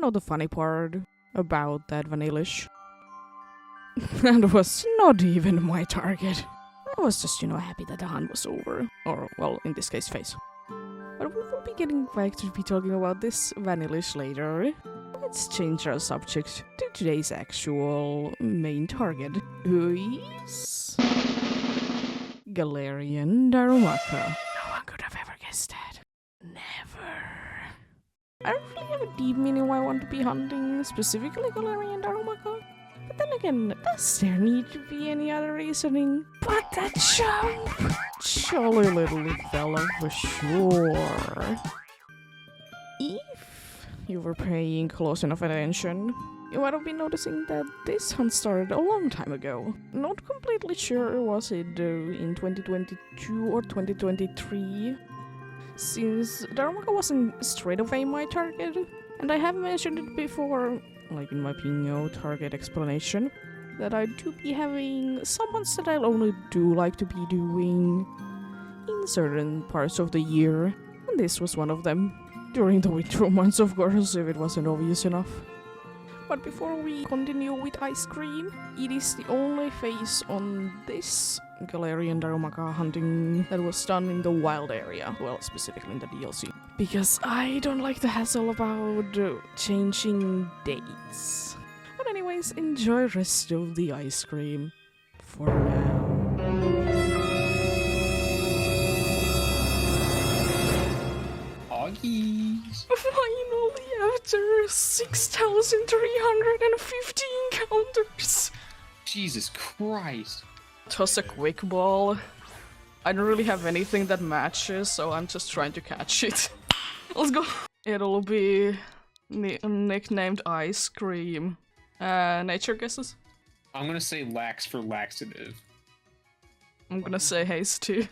know the funny part about that Vanillish? That was not even my target. I was just, happy that the hunt was over. Or, well, in this case, face. But we will be getting back to be talking about this Vanillish later. Let's change our subject to today's actual main target, who is Galarian Darumaka. No one could have ever guessed that. Never. I don't really have a deep meaning why I want to be hunting specifically Galarian Darumaka. But then again, does there need to be any other reasoning? But that jump! Jolly little fella for sure. If you were paying close enough attention, you might have been noticing that this hunt started a long time ago. Not completely sure was it in 2022 or 2023, since Darumaka wasn't straight away my target, and I have mentioned it before, like in my Pingo target explanation, that I do be having some hunts that I'll only do like to be doing in certain parts of the year, and this was one of them. During the winter months, of course, if it wasn't obvious enough. But before we continue with ice cream, it is the only phase on this Galarian Darumaka hunting that was done in the wild area, well, specifically in the DLC. Because I don't like the hassle about changing dates. But anyways, enjoy rest of the ice cream for now. Poggies! Finally, after 6,350 encounters! Jesus Christ! Toss a quick ball. I don't really have anything that matches, so I'm just trying to catch it. Let's go! It'll be nicknamed Ice Cream. Nature guesses? I'm gonna say lax for laxative. I'm gonna say haste too.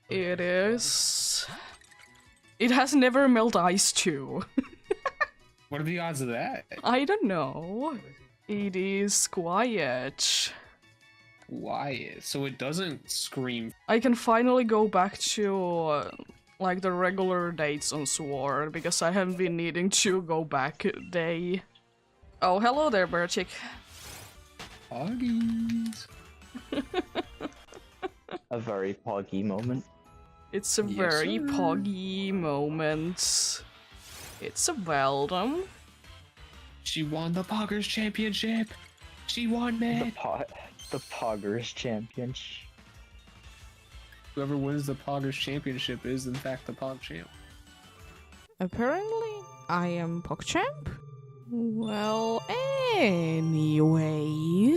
It is... It has never melt ice too. What are the odds of that? I don't know. It is quiet. Quiet. So it doesn't scream. I can finally go back to like the regular dates on Sword because I haven't been needing to go back a day. Oh, hello there, Berchick. Poggies. A very poggy moment. It's a Yes, very sir. poggy moment. It's a welcome. She won the Poggers Championship. She won, man. The Poggers Championship. Whoever wins the Poggers Championship is, in fact, the Pog Champ. Apparently, I am PogChamp? Well, anyways,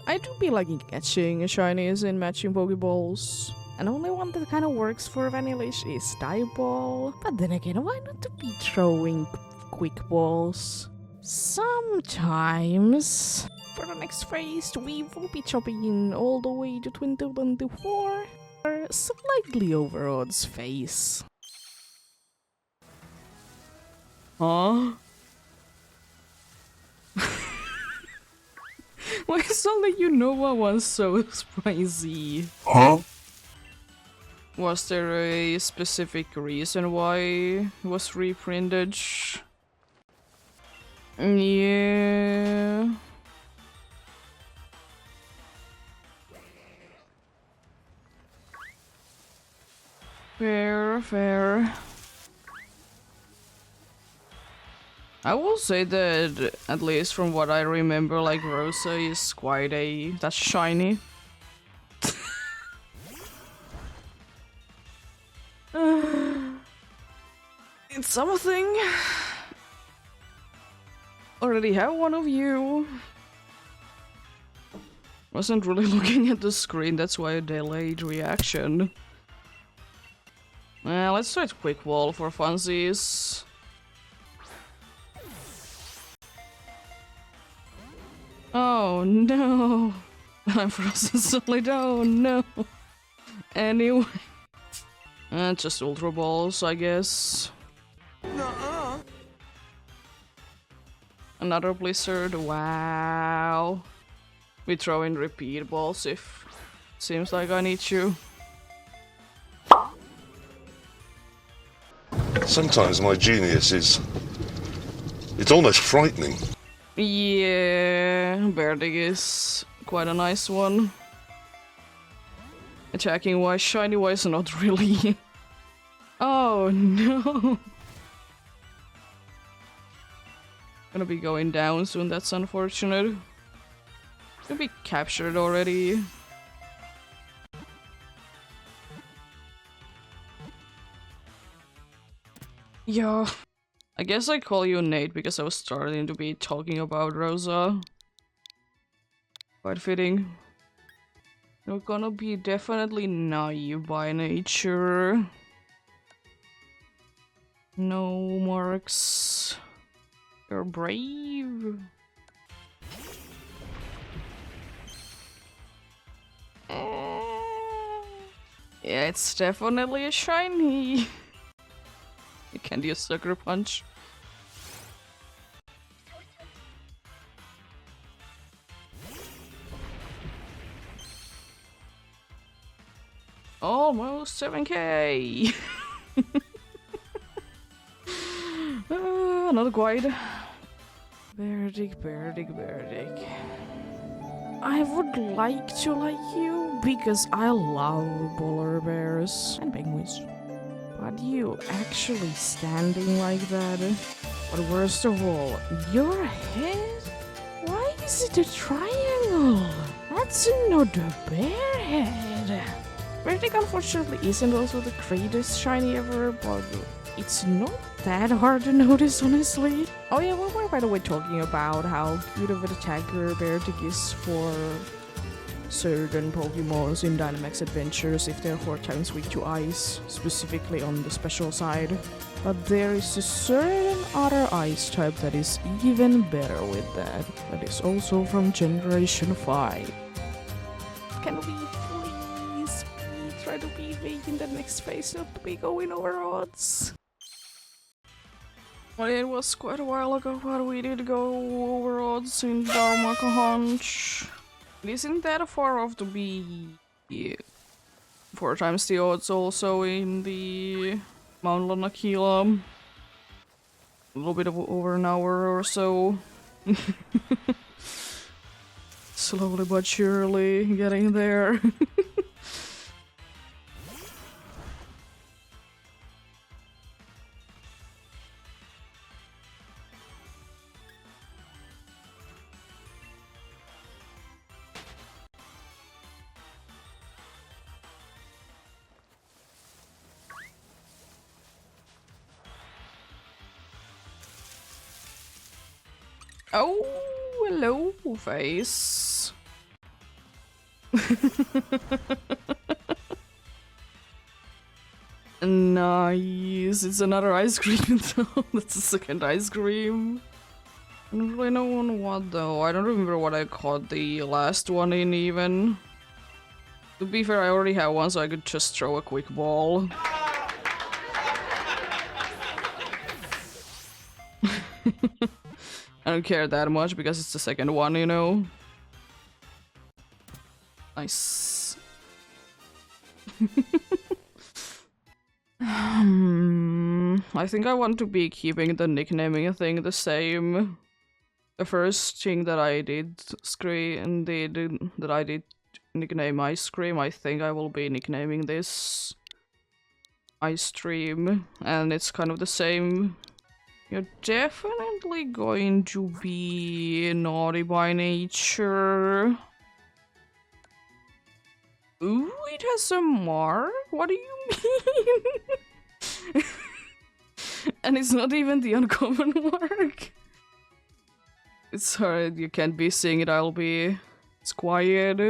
I do be liking catching shinies and matching Pokeballs. And only one that kind of works for Vanillish is Dieball. But then again, why not to be throwing Quickballs? Sometimes. For the next phase, we will be chopping in all the way to 2024. Or slightly over odds phase. Huh? Why suddenly Unova was so spicy? Huh? Was there a specific reason why it was reprinted? Yeah. Fair. I will say that, at least from what I remember, like Rosa is quite that's shiny. It's something. Already have one of you. Wasn't really looking at the screen, that's why a delayed reaction. Let's try Quickball for funsies. Oh no! I'm frozen solid, oh no! Anyway. Just Ultra Balls, I guess. Nuh-uh. Another Blizzard, wow. We throw in repeat balls if seems like I need to. Sometimes my genius is It's almost frightening. Yeah, Berdig is quite a nice one. Attacking wise, shiny wise, not really. Oh no! Gonna be going down soon, that's unfortunate. Gonna be captured already. Yeah. I guess I call you Nate because I was starting to be talking about Rosa. Quite fitting. You're gonna be definitely naive by nature. No marks. You're brave. Yeah, it's definitely a shiny. You can't use Sucker Punch. Almost 7k! Another guide. Berdig. I would like to like you because I love polar bears and penguins. But you actually standing like that? But worst of all, your head? Why is it a triangle? That's not a bear head. Berdig unfortunately isn't also the greatest shiny ever, but it's not that hard to notice, honestly. Oh yeah, we were by the way talking about how good of an attacker Berdig is for certain Pokemons in Dynamax Adventures if they're 4 times weak to ice, specifically on the special side. But there is a certain other ice type that is even better with that. That is also from Generation 5. Can we please try to be big in the next phase, not to be going over odds? Well, it was quite a while ago, but we did go over odds in Darumaka Hunch. It isn't that far off to be 4 times the odds also in the Mount Lanakila. A little bit of over an hour or so. Slowly but surely getting there. Oh, hello, face. Nice. It's another ice cream though. That's the second ice cream. I don't really know on what though. I don't remember what I caught the last one in even. To be fair, I already have one, so I could just throw a quick ball. I don't care that much because it's the second one, you know. Nice. I think I want to be keeping the nicknaming thing the same. The first thing that I did that I did nickname ice cream, I think I will be nicknaming this ice stream, and it's kind of the same. You're definitely going to be naughty by nature. Ooh, it has a mark? What do you mean? And it's not even the uncommon mark. It's hard, you can't be seeing it, it's quiet.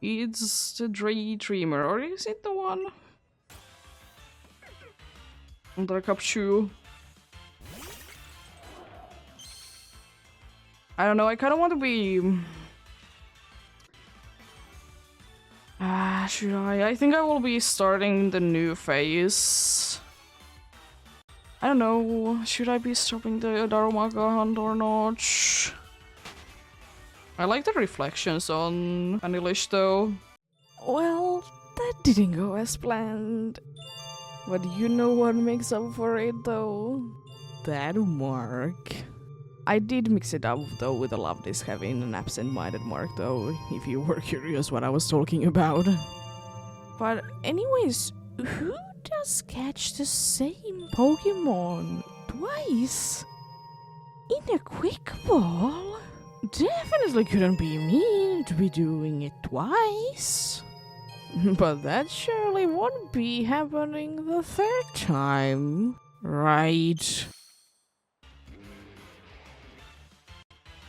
It's the Dreamer, or is it the one? Under cup shoe. I don't know, I kinda want to be... should I? I think I will be starting the new phase. I don't know, should I be stopping the Darumaka hunt or not? I like the reflections on Vanillish though. Well, that didn't go as planned. But you know what makes up for it though? that mark. I did mix it up though with a love disc having an absent-minded mark though, if you were curious what I was talking about. But anyways, who does catch the same Pokemon twice in a Quickball? Definitely couldn't be me to be doing it twice. But that surely won't be happening the third time, right?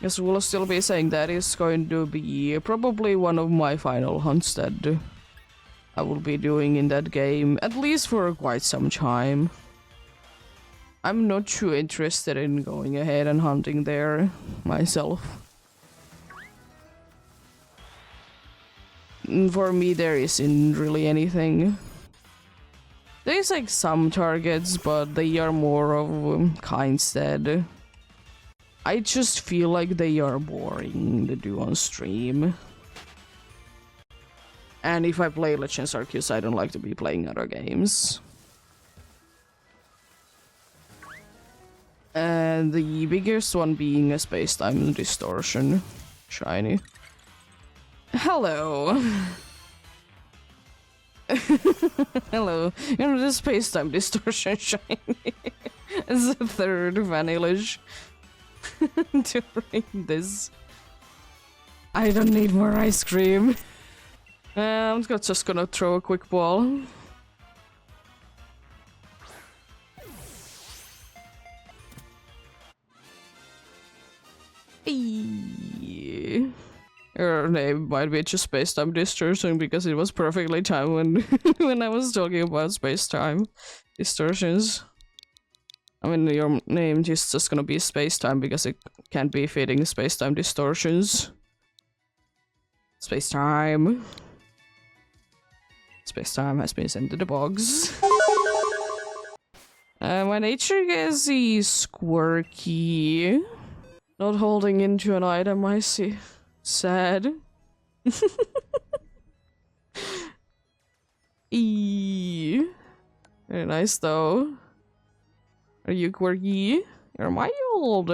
Yes, we'll still be saying that is going to be probably one of my final hunts that I will be doing in that game, at least for quite some time. I'm not too interested in going ahead and hunting there myself. For me, there isn't really anything. There's like some targets, but they are more of kinds that I just feel like they are boring to do on stream. And if I play Legends Arceus, I don't like to be playing other games. And the biggest one being a space-time distortion. Shiny. Hello. Hello. You know, the space-time distortion shiny as a third vanillage during this. I don't need more ice cream. I'm just gonna throw a quick ball. Her name might be just space-time distortion because it was perfectly timed when when I was talking about space-time distortions. I mean, your name is just gonna be space-time because it can't be fitting space-time distortions. Space-time. Space-time has been sent to the bogs. My nature guess is Squirky. Not holding into an item, I see. Sad. Eee. Very nice though. Are you Quirky? You're my old.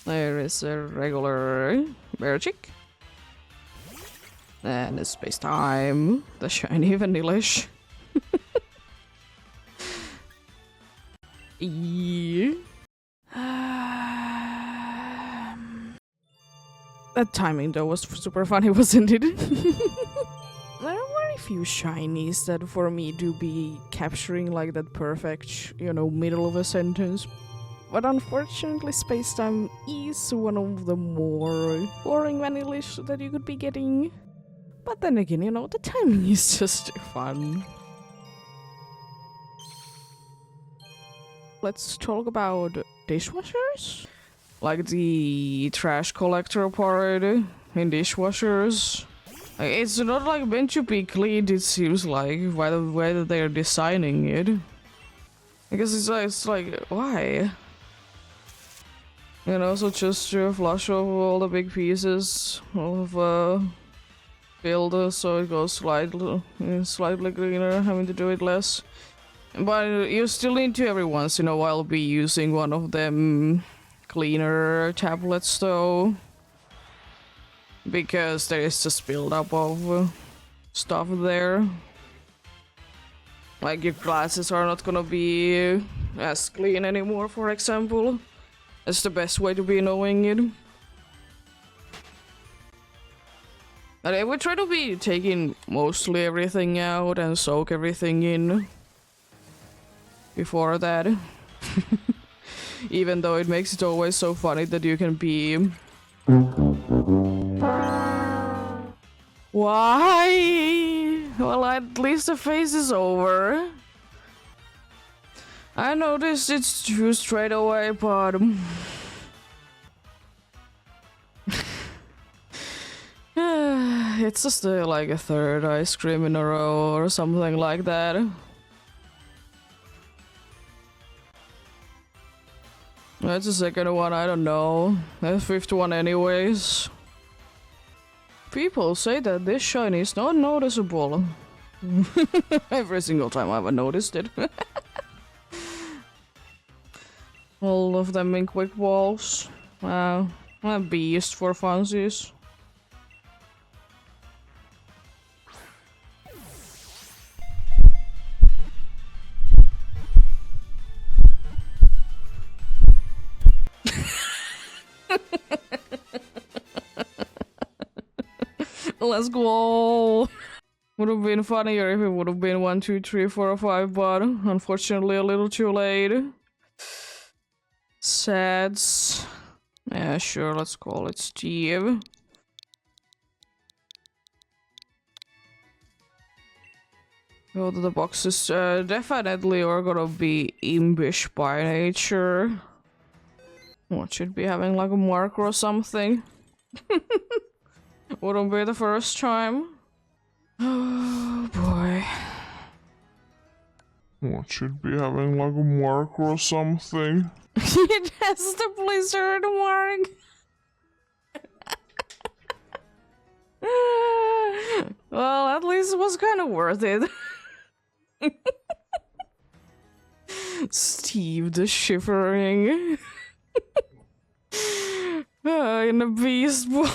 There is a regular bear chick. And it's space time. The shiny vanillish. Eee. That timing though was super funny, wasn't it? There are very few shinies that for me do be capturing like that perfect, you know, middle of a sentence. But unfortunately, Spacetime is one of the more boring vanillish that you could be getting. But then again, you know, the timing is just fun. Let's talk about dishwashers. Like the trash collector part in dishwashers. It's not like meant to be cleaned, it seems like, by the way that they're designing it. Because it's like, why? You know, so just to flush off all the big pieces of build so it goes slightly cleaner, having to do it less. But you still need to every once in a while be using one of them cleaner tablets though, because there is just build-up of stuff there. Like your glasses are not gonna be as clean anymore, for example. That's the best way to be knowing it. And I would try to be taking mostly everything out and soak everything in before that. Even though it makes it always so funny that you can be... Why? Well, at least the face is over. I noticed it's true straight away, but... it's just like a third ice cream in a row or something like that. That's the second one, I don't know. The fifth one anyways. People say that this shiny is not noticeable. Every single time I've noticed it. All of them in Quickballs. Wow. A beast for funsies. Let's go! Would have been funnier if it would have been 1, 2, 3, 4, or 5, but unfortunately a little too late. Sads. Yeah, sure, let's call it Steve. Well, the boxes definitely are gonna be impish by nature. What should be having like a marker or something? Wouldn't be the first time. Oh boy. What should be having like a mark or something? It has the blizzard mark. Well, at least it was kind of worth it. Steve the Shivering. In a beast ball.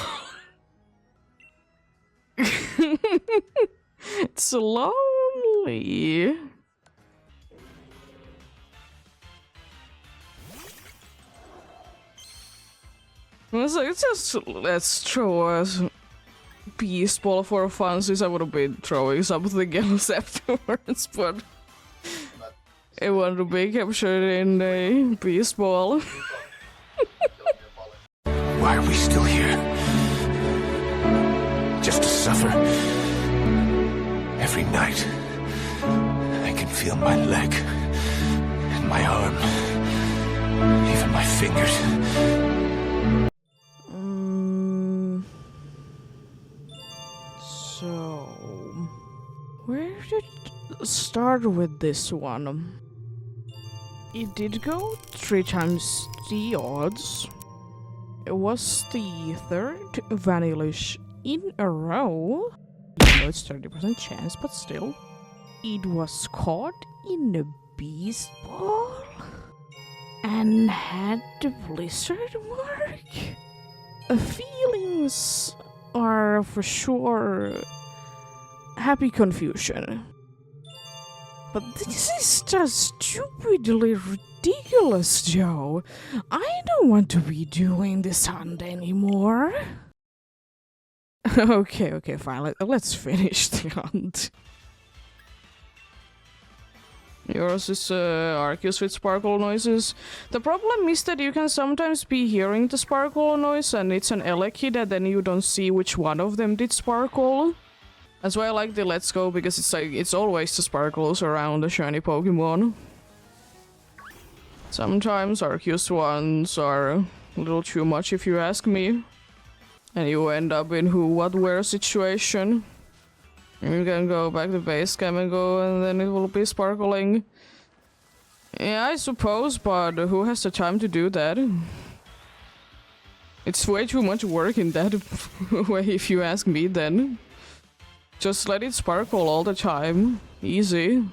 It's so lonely. So it's just let's throw a beast ball for fun, since I would have been throwing something else afterwards, but it wanted to be captured in a beast ball. Why are we still here? Just to suffer? Every night, I can feel my leg, and my arm, even my fingers. So, where did it start with this one? It did go 3 times the odds. It was the 3rd Vanillish in a row. Even though it's 30% chance, but still. It was caught in a beast ball and had the blizzard mark. Feelings are for sure happy confusion. But this is just stupidly ridiculous, Joe. I don't want to be doing this hunt anymore. Okay, fine. Let's finish the hunt. Yours is Arceus with sparkle noises. The problem is that you can sometimes be hearing the sparkle noise and it's an Elekid and then you don't see which one of them did sparkle. That's why I like the Let's Go, because it's like it's always the sparkles around the shiny Pokemon. Sometimes Arceus ones are a little too much if you ask me. And you end up in who, what, where situation. You can go back to base camp and go, and then it will be sparkling. Yeah, I suppose, but who has the time to do that? It's way too much work in that way if you ask me then. Just let it sparkle all the time. Easy.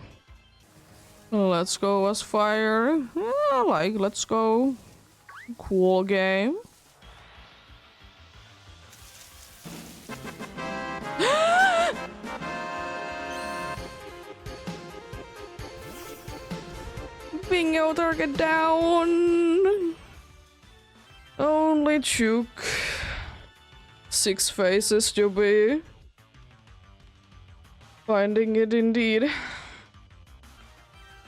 Let's Go was fire. Yeah, like, let's go. Cool game. Bingo, target down. Only Chook. 6 faces to be. Finding it indeed.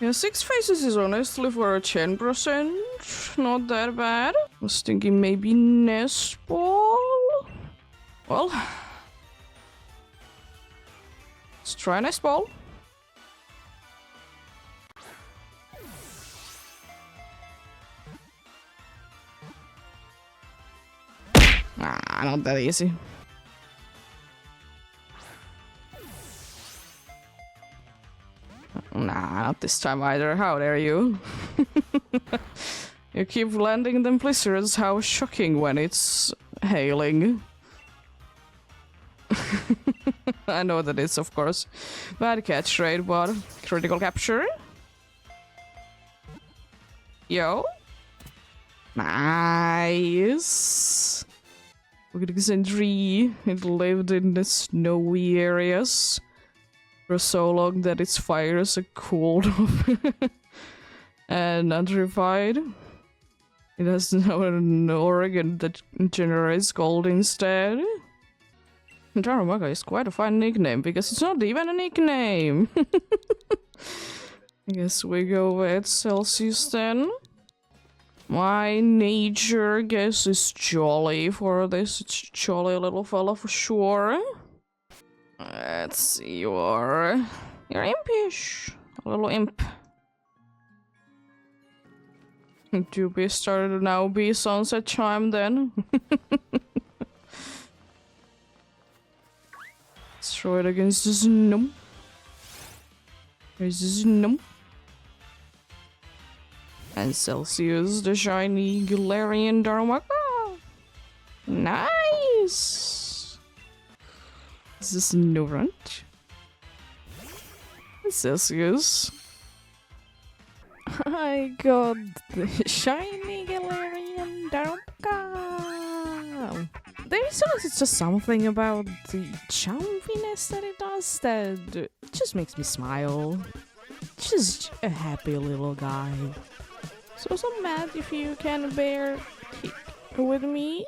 Yeah, 6 faces is honestly for a 10%. Not that bad. I was thinking maybe Nest Ball. Well, let's try Nest Ball. Ah, not that easy. Nah, not this time either. How dare you? You keep landing them blizzards. How shocking when it's hailing. I know that it's, of course, bad catch rate, but critical capture. Yo. Nice. Look at this tree. It lived in the snowy areas for so long that its fires are cooled off and untrified. It has now an organ that generates gold instead. Darumaka is quite a fun nickname because it's not even a nickname. I guess we go with Celsius then. My nature guess is jolly for this. It's jolly little fella for sure. Let's see, you're impish. A little imp. To be started to now be sunset chime then. Let's throw it against the snow. There's the snow. And Celsius, the shiny Galarian Darumaka. Nice! This is no ranch. Celsius. I got the shiny Galarian Darumaka. There's just something about the jumpiness that it does that just makes me smile. Just a happy little guy. So mad if you can bear it with me.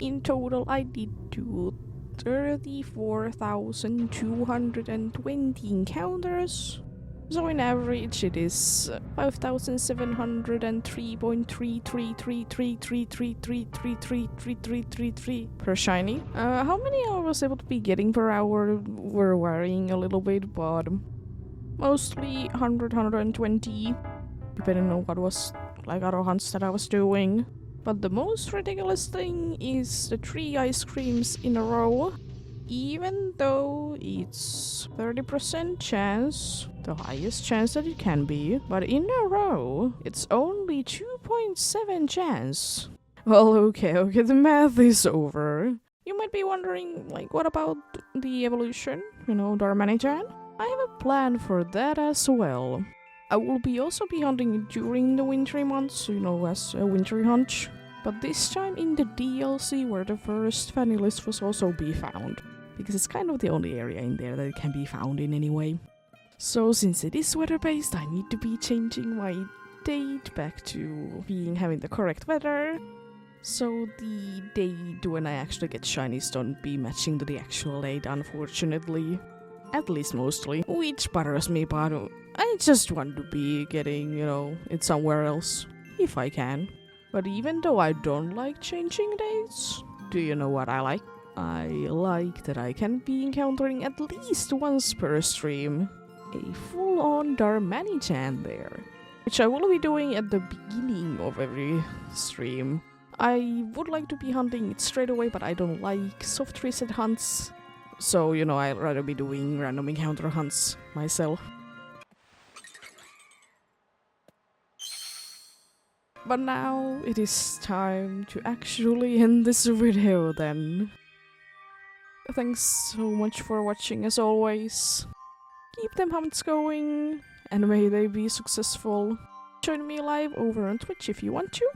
In total, I did do 34,220 encounters. So in average, it is 5,703.33333333333333 per shiny. How many I was able to be getting per hour were varying a little bit, but mostly 100, 120, depending on what was like other hunts that I was doing. But the most ridiculous thing is the 3 ice creams in a row. Even though it's 30% chance, the highest chance that it can be, but in a row, it's only 2.7 chance. Well, okay, the math is over. You might be wondering, like, what about the evolution? You know, Darumaka-chan? I have a plan for that as well. I will also be hunting during the wintry months, you know, as a wintry hunt. But this time in the DLC where the first fanny list was also be found. Because it's kind of the only area in there that it can be found in anyway. So since it is weather-based, I need to be changing my date back to having the correct weather. So the date when I actually get shinies don't be matching to the actual date, unfortunately. At least mostly. Which bothers me, but I just want to be getting, you know, it somewhere else. If I can. But even though I don't like changing dates, do you know what I like? I like that I can be encountering at least once per stream a full-on Darumaka-chan there, which I will be doing at the beginning of every stream. I would like to be hunting it straight away, but I don't like soft reset hunts, so you know, I'd rather be doing random encounter hunts myself. But now it is time to actually end this video then. Thanks so much for watching as always. Keep them hunts going, and may they be successful. Join me live over on Twitch if you want to.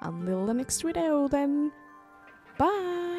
Until the next video then, bye!